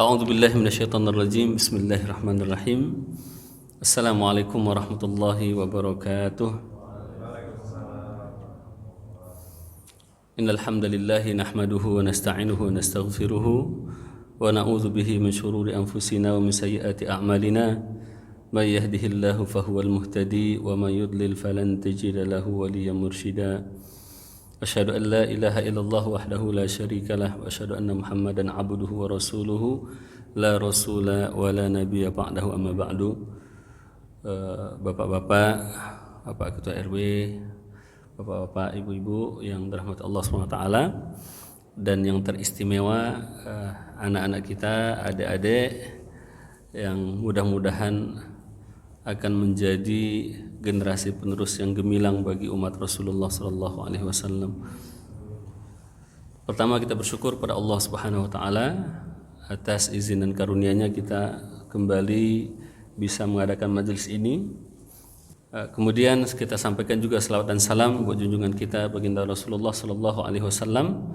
A'udzu billahi minasyaitonir rajim. Bismillahirrahmanirrahim. Assalamualaikum warahmatullahi wabarakatuh. Innal hamdalillah nahmaduhu wa nasta'inuhu wa nastaghfiruhu wa na'udzu bihi min shururi anfusina wa min sayyiati a'malina. May yahdihillahu fahuwal muhtadi wa may yudlil falan tajida lahu waliyyan mursyida. Asyhadu an la ilaha illallah wahdahu la syarika lah wa asyhadu anna Muhammadan abduhu wa rasuluhu la rasula wa la nabiyya ba'dahu amma ba'du. Bapak-bapak, Bapak Ketua RW, Bapak-bapak, Ibu-ibu yang dirahmati Allah SWT, dan yang teristimewa anak-anak kita, adik-adik yang mudah-mudahan akan menjadi generasi penerus yang gemilang bagi umat Rasulullah sallallahu alaihi wasallam. Pertama, kita bersyukur pada Allah Subhanahu wa taala atas izin dan karunia-Nya kita kembali bisa mengadakan majelis ini. Kemudian kita sampaikan juga selawat dan salam buat junjungan kita baginda Rasulullah sallallahu alaihi wasallam.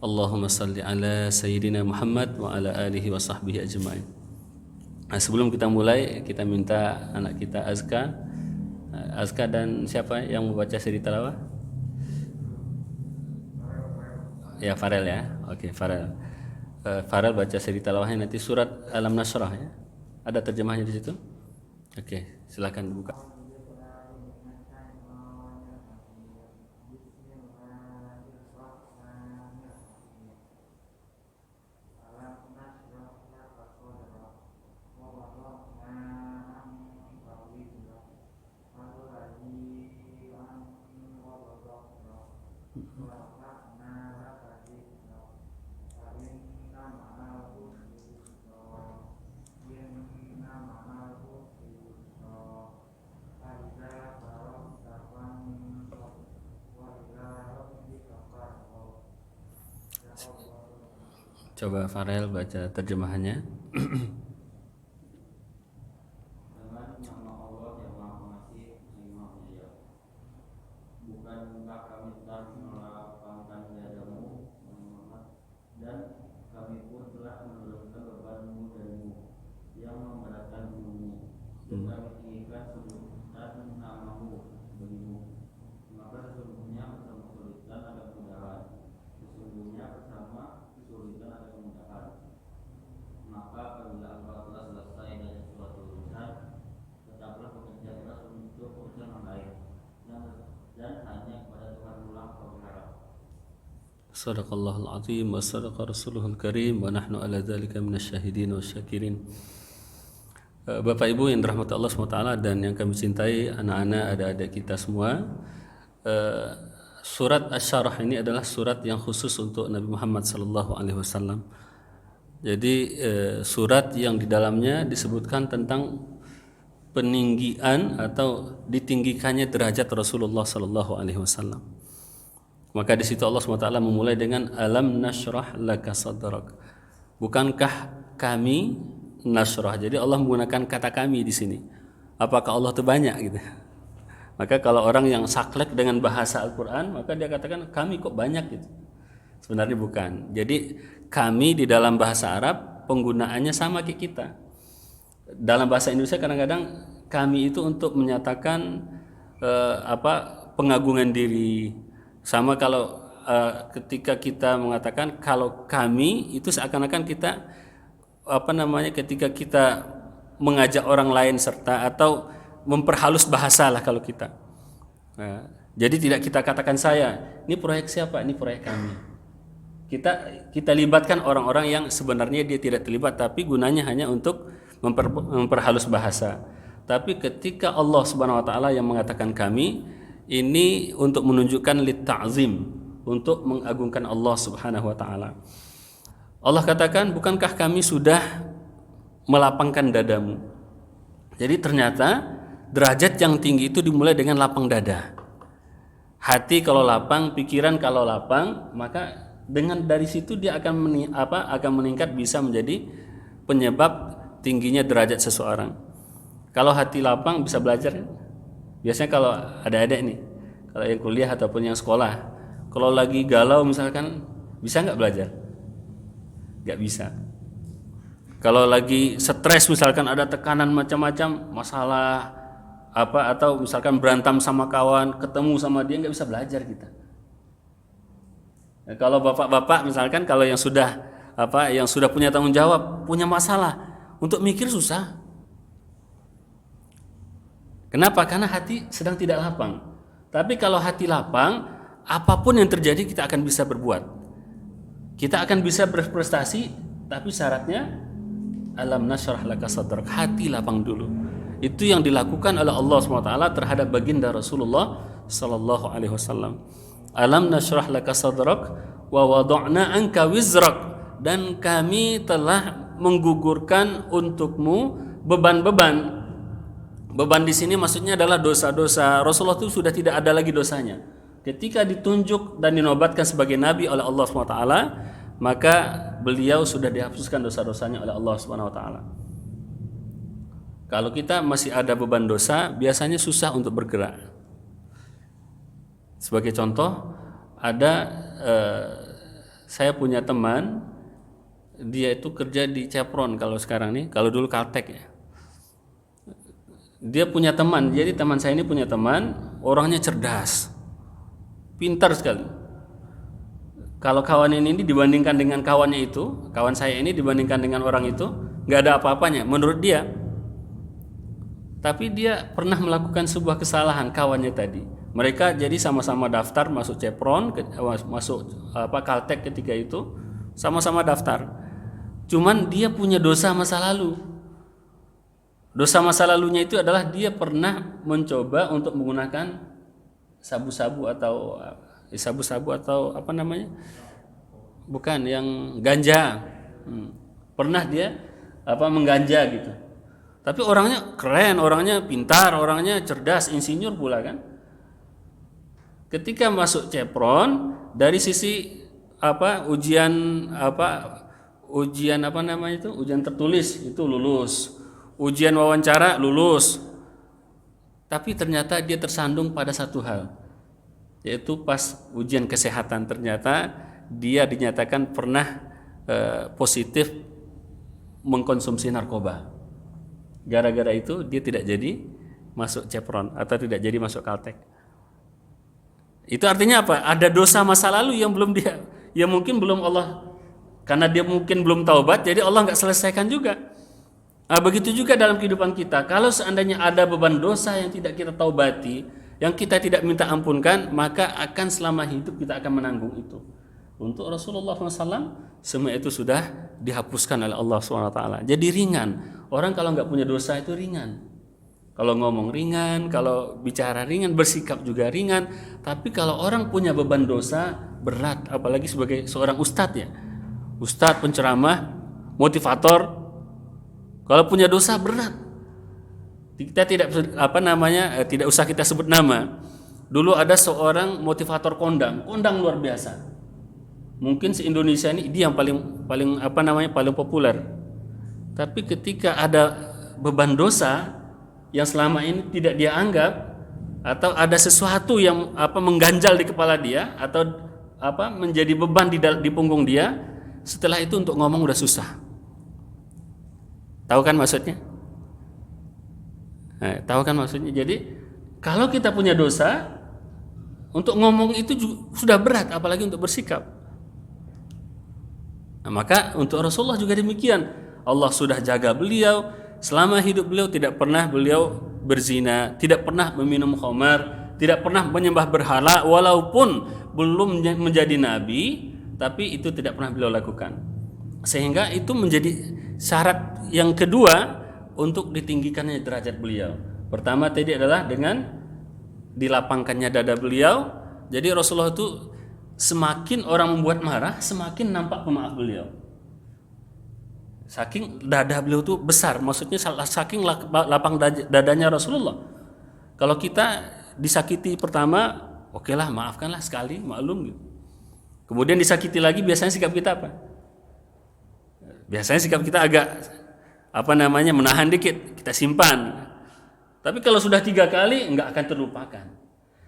Allahumma salli ala sayyidina Muhammad wa ala alihi wa sahbihi ajma'in. Nah, sebelum kita mulai, kita minta anak kita Azka dan siapa yang membaca siri tilawah? Ya, Farel ya. Oke, Farel. Farel baca siri tilawahnya nanti surat Alam Nasrah ya. Ada terjemahnya di situ? Oke, silakan buka. Coba Farel baca terjemahannya. Sadaqallahul azim wa sadaqa rasuluhul karim wa nahnu ala dzalika minasyahidin wasyakirin. Bapak Ibu yang dirahmati Allah SWT dan yang kami cintai, anak-anak, adik-adik kita semua, surat Asy-Syarah ini adalah surat yang khusus untuk Nabi Muhammad SAW. Jadi surat yang di dalamnya disebutkan tentang peninggian atau ditinggikannya derajat Rasulullah SAW. Maka di situ Allah SWT memulai dengan Alam nashrah laka sadrak. Bukankah kami nashrah? Jadi Allah menggunakan kata kami di sini. Apakah Allah itu banyak gitu? Maka kalau orang yang saklek dengan bahasa Al-Quran, maka dia katakan kami kok banyak gitu. Sebenarnya bukan. Jadi kami di dalam bahasa Arab penggunaannya sama kayak kita. Dalam bahasa Indonesia kadang-kadang kami itu untuk menyatakan pengagungan diri. Sama kalau ketika kita mengatakan kalau kami itu seakan-akan kita ketika kita mengajak orang lain serta atau memperhalus bahasa lah kalau kita. Nah, jadi tidak kita katakan saya, ini proyek siapa? Ini proyek kami. Kita libatkan orang-orang yang sebenarnya dia tidak terlibat tapi gunanya hanya untuk memperhalus bahasa. Tapi ketika Allah Subhanahu wa taala yang mengatakan kami, ini untuk menunjukkan litta'zim, untuk mengagungkan Allah Subhanahu wa taala. Allah katakan, bukankah kami sudah melapangkan dadamu? Jadi ternyata derajat yang tinggi itu dimulai dengan lapang dada. Hati kalau lapang, pikiran kalau lapang, maka dengan dari situ dia akan meningkat, bisa menjadi penyebab tingginya derajat seseorang. Kalau hati lapang bisa belajar kan? Biasanya kalau ada adik nih, kalau yang kuliah ataupun yang sekolah, kalau lagi galau misalkan, bisa nggak belajar? Nggak bisa. Kalau lagi stres misalkan ada tekanan macam-macam masalah apa atau misalkan berantem sama kawan, ketemu sama dia nggak bisa belajar kita. Nah, kalau bapak-bapak misalkan kalau yang sudah punya tanggung jawab, punya masalah, untuk mikir susah. Kenapa? Karena hati sedang tidak lapang. Tapi kalau hati lapang, apapun yang terjadi kita akan bisa berbuat. Kita akan bisa berprestasi, tapi syaratnya alam nashrah laka sadrak, hati lapang dulu. Itu yang dilakukan oleh Allah SWT terhadap baginda Rasulullah sallallahu alaihi wasallam. Alam nashrah laka sadrak wa wada'na anka wizrak, dan kami telah menggugurkan untukmu beban-beban. Beban di sini maksudnya adalah dosa-dosa. Rasulullah itu sudah tidak ada lagi dosanya. Ketika ditunjuk dan dinobatkan sebagai nabi oleh Allah SWT, maka beliau sudah dihapuskan dosa-dosanya oleh Allah SWT. Kalau kita masih ada beban dosa, biasanya susah untuk bergerak. Sebagai contoh, saya punya teman, dia itu kerja di Chevron kalau sekarang nih, kalau dulu Caltech ya. Dia punya teman, jadi teman saya ini punya teman, orangnya cerdas, pintar sekali. Kalau kawan ini dibandingkan dengan kawannya itu, kawan saya ini dibandingkan dengan orang itu, nggak ada apa-apanya menurut dia. Tapi dia pernah melakukan sebuah kesalahan kawannya tadi. Mereka jadi sama-sama daftar masuk Chevron, masuk Caltech ketika itu, sama-sama daftar. Cuman dia punya dosa masa lalu. Dosa masa lalunya itu adalah dia pernah mencoba untuk menggunakan sabu-sabu atau apa namanya? Bukan, yang ganja. Pernah dia mengganja gitu. Tapi orangnya keren, orangnya pintar, orangnya cerdas, insinyur pula kan. Ketika masuk Chevron, dari sisi ujian tertulis itu lulus. Ujian wawancara lulus, tapi ternyata dia tersandung pada satu hal, yaitu pas ujian kesehatan ternyata dia dinyatakan pernah positif mengkonsumsi narkoba. Gara-gara itu dia tidak jadi masuk Chevron atau tidak jadi masuk Caltech. Itu artinya apa? Ada dosa masa lalu yang mungkin belum Allah, karena dia mungkin belum taubat, jadi Allah nggak selesaikan juga. Begitu juga dalam kehidupan kita. Kalau seandainya ada beban dosa yang tidak kita taubati, yang kita tidak minta ampunkan, maka akan selama hidup kita akan menanggung itu. Untuk Rasulullah SAW, semua itu sudah dihapuskan oleh Allah SWT. Jadi ringan. Orang kalau nggak punya dosa itu ringan. Kalau ngomong ringan, kalau bicara ringan, bersikap juga ringan. Tapi kalau orang punya beban dosa, berat. Apalagi sebagai seorang ustadz ya. Ustadz, penceramah, motivator, kalau punya dosa berat. Kita tidak usah kita sebut nama. Dulu ada seorang motivator kondang luar biasa. Mungkin se-Indonesia ini dia yang paling populer. Tapi ketika ada beban dosa yang selama ini tidak dia anggap, atau ada sesuatu yang mengganjal di kepala dia atau menjadi beban di punggung dia, setelah itu untuk ngomong udah susah. Tahu kan maksudnya? Tahu kan maksudnya? Jadi kalau kita punya dosa, untuk ngomong itu sudah berat, apalagi untuk bersikap. Maka untuk Rasulullah juga demikian. Allah sudah jaga beliau selama hidup beliau, tidak pernah beliau berzina, tidak pernah meminum khamar, tidak pernah menyembah berhala, walaupun belum menjadi nabi, tapi itu tidak pernah beliau lakukan. Sehingga itu menjadi syarat yang kedua untuk ditinggikannya derajat beliau. Pertama tadi adalah dengan dilapangkannya dada beliau. Jadi Rasulullah itu semakin orang membuat marah, semakin nampak pemaaf beliau. Saking dada beliau itu besar, maksudnya saking lapang dadanya Rasulullah. Kalau kita disakiti pertama, okelah, maafkanlah sekali, maklum gitu. Kemudian disakiti lagi, biasanya sikap kita apa? Biasanya sikap kita agak menahan dikit, kita simpan. Tapi kalau sudah 3 kali, enggak akan terlupakan.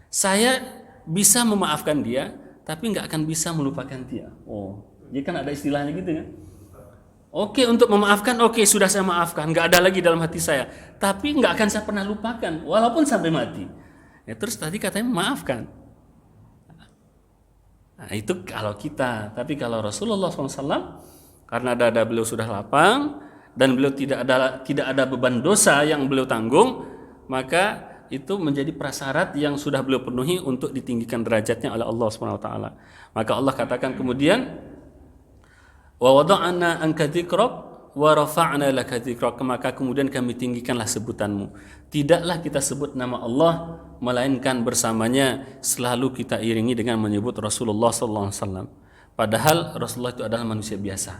Saya bisa memaafkan dia, tapi enggak akan bisa melupakan dia. Jadi kan ada istilahnya gitu kan. Oke, untuk memaafkan, oke, sudah saya maafkan, nggak ada lagi dalam hati saya. Tapi nggak akan saya pernah lupakan, walaupun sampai mati. Ya, terus tadi katanya memaafkan. Nah, itu kalau kita. Tapi kalau Rasulullah SAW, karena dada beliau sudah lapang dan beliau tidak ada beban dosa yang beliau tanggung, maka itu menjadi prasyarat yang sudah beliau penuhi untuk ditinggikan derajatnya oleh Allah SWT. Maka Allah katakan kemudian, wa wada'na anka dzikrak wa rafa'na laka dzikrak, maka kemudian kami tinggikanlah sebutanmu. Tidaklah kita sebut nama Allah melainkan bersamanya selalu kita iringi dengan menyebut Rasulullah sallallahu alaihi wasallam. Padahal Rasulullah itu adalah manusia biasa.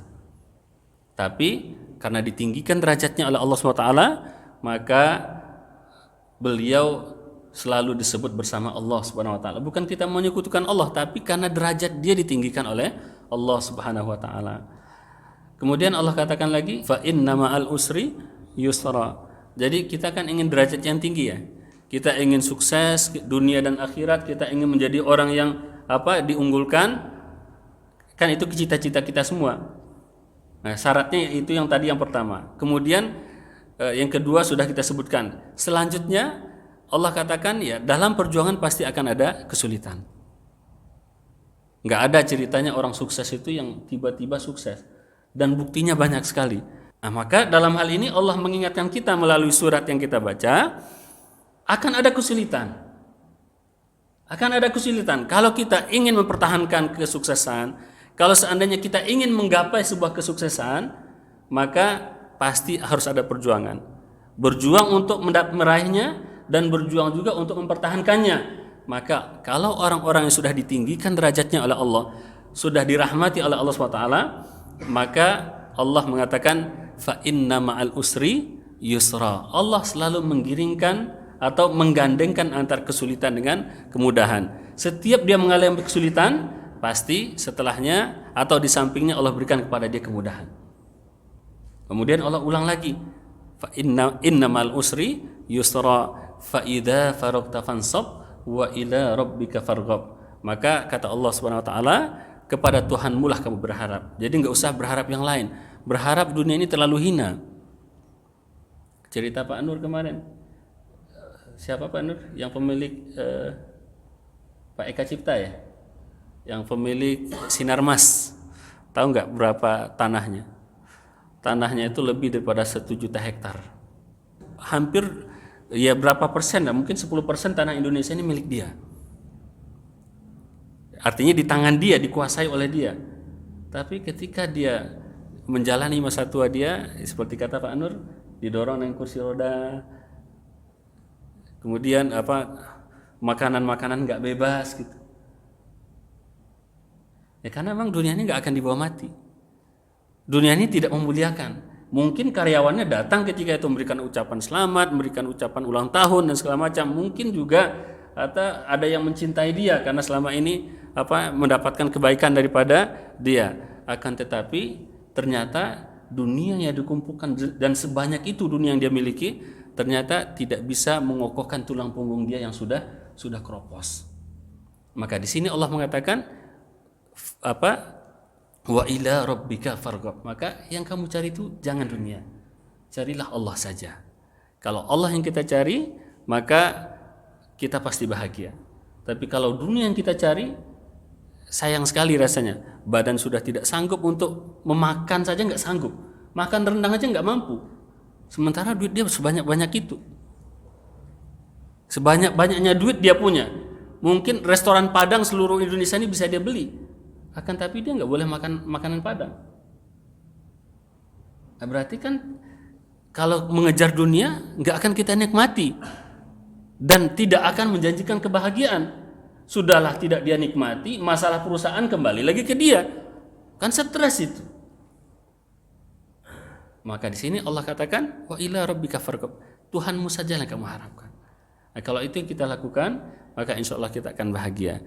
Tapi karena ditinggikan derajatnya oleh Allah SWT, maka beliau selalu disebut bersama Allah Subhanahu wa taala. Bukan kita menyekutukan Allah, tapi karena derajat dia ditinggikan oleh Allah Subhanahu wa taala. Kemudian Allah katakan lagi, fa inna ma'al usri yusra. Jadi kita kan ingin derajat yang tinggi ya. Kita ingin sukses dunia dan akhirat, kita ingin menjadi orang yang diunggulkan. Kan itu cita-cita kita semua. Nah, syaratnya itu yang tadi yang pertama. Kemudian yang kedua sudah kita sebutkan. Selanjutnya Allah katakan ya, dalam perjuangan pasti akan ada kesulitan. Nggak ada ceritanya orang sukses itu yang tiba-tiba sukses. Dan buktinya banyak sekali. Nah, maka dalam hal ini Allah mengingatkan kita melalui surat yang kita baca, akan ada kesulitan. Akan ada kesulitan. Kalau kita ingin mempertahankan kesuksesan, kalau seandainya kita ingin menggapai sebuah kesuksesan, maka pasti harus ada perjuangan. Berjuang untuk meraihnya dan berjuang juga untuk mempertahankannya. Maka kalau orang-orang yang sudah ditinggikan derajatnya oleh Allah, sudah dirahmati oleh Allah SWT, maka Allah mengatakan fa inna ma'al usri yusra. Allah selalu menggiringkan atau menggandengkan antar kesulitan dengan kemudahan. Setiap dia mengalami kesulitan, pasti setelahnya atau di sampingnya Allah berikan kepada dia kemudahan. Kemudian Allah ulang lagi, fa innamal usri yusra fa idza faragta fansab wa ila rabbika farghab. Maka kata Allah Subhanahu wa taala, kepada Tuhanmu lah kamu berharap. Jadi enggak usah berharap yang lain. Berharap dunia ini terlalu hina. Cerita Pak Nur kemarin. Siapa Pak Nur? Yang pemilik Pak Eka Cipta ya? Yang pemilik Sinarmas. Tahu nggak berapa tanahnya? Tanahnya itu lebih daripada 1 juta hektar. Hampir ya berapa persen? Mungkin 10% tanah Indonesia ini milik dia. Artinya di tangan dia, dikuasai oleh dia. Tapi ketika dia menjalani masa tua dia, seperti kata Pak Nur, didorong dengan kursi roda. Kemudian makanan-makanan nggak bebas gitu. Ya karena memang dunia ini nggak akan dibawa mati. Dunia ini tidak memuliakan. Mungkin karyawannya datang ketika itu memberikan ucapan selamat, memberikan ucapan ulang tahun dan segala macam. Mungkin juga atau ada yang mencintai dia karena selama ini mendapatkan kebaikan daripada dia. Akan tetapi ternyata dunia yang dikumpulkan dan sebanyak itu dunia yang dia miliki ternyata tidak bisa mengokohkan tulang punggung dia yang sudah keropos. Maka di sini Allah mengatakan wa ila rabbika farghab. Maka yang kamu cari itu jangan dunia. Carilah Allah saja. Kalau Allah yang kita cari, maka kita pasti bahagia. Tapi kalau dunia yang kita cari, sayang sekali rasanya. Badan sudah tidak sanggup untuk memakan saja nggak sanggup. Makan rendang aja nggak mampu. Sementara duit dia sebanyak-banyak itu. Sebanyak-banyaknya duit dia punya. Mungkin restoran Padang seluruh Indonesia ini bisa dia beli. Akan tapi dia nggak boleh makan makanan Padang. Nah, berarti kan kalau mengejar dunia nggak akan kita nikmati. Dan tidak akan menjanjikan kebahagiaan. Sudahlah tidak dia nikmati, masalah perusahaan kembali lagi ke dia. Kan stres itu. Maka di sini Allah katakan wa ila rabbika farghab. Tuhanmu saja yang kamu harapkan. Nah, kalau itu yang kita lakukan, maka insya Allah kita akan bahagia.